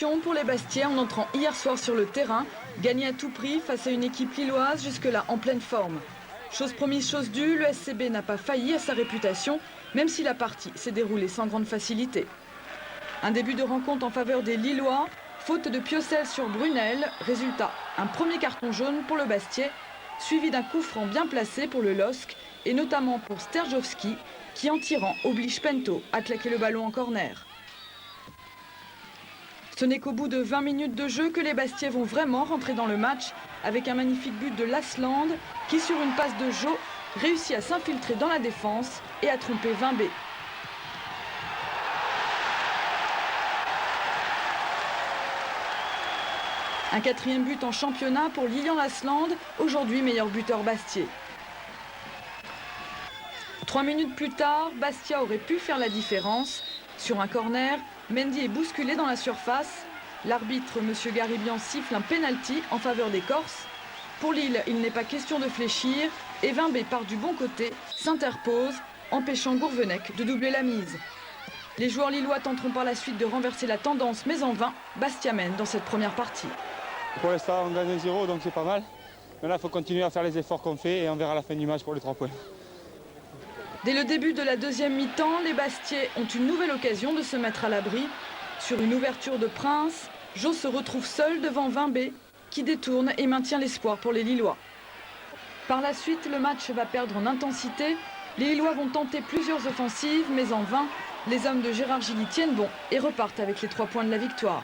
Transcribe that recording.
pression pour les Bastiais en entrant hier soir sur le terrain, gagner à tout prix face à une équipe lilloise jusque-là en pleine forme. Chose promise, chose due, le SCB n'a pas failli à sa réputation, même si la partie s'est déroulée sans grande facilité. Un début de rencontre en faveur des Lillois, faute de Piocel sur Brunel, résultat, un premier carton jaune pour le Bastiais, suivi d'un coup franc bien placé pour le LOSC, et notamment pour Sterjovski, qui en tirant oblige Pento à claquer le ballon en corner. Ce n'est qu'au bout de 20 minutes de jeu que les Bastiais vont vraiment rentrer dans le match, avec un magnifique but de Lasland, qui sur une passe de Jo, réussit à s'infiltrer dans la défense et à tromper Vimbé. Un quatrième but en championnat pour Lilian Lasland, aujourd'hui meilleur buteur Bastiais. 3 minutes plus tard, Bastia aurait pu faire la différence. Sur un corner, Mendy est bousculé dans la surface. L'arbitre, M. Garibian, siffle un pénalty en faveur des Corses. Pour Lille, il n'est pas question de fléchir et Vimbé part du bon côté, s'interpose, empêchant Gourvenec de doubler la mise. Les joueurs lillois tenteront par la suite de renverser la tendance, mais en vain, Bastia mène dans cette première partie. Pour l'instant, on gagne 1-0, donc c'est pas mal. Maintenant, il faut continuer à faire les efforts qu'on fait et on verra la fin du match pour les 3 points. Dès le début de la deuxième mi-temps, les Bastiais ont une nouvelle occasion de se mettre à l'abri. Sur une ouverture de Prince, Jo se retrouve seul devant Vimbé, qui détourne et maintient l'espoir pour les Lillois. Par la suite, le match va perdre en intensité. Les Lillois vont tenter plusieurs offensives, mais en vain. Les hommes de Gérard Gilly tiennent bon et repartent avec les 3 points de la victoire.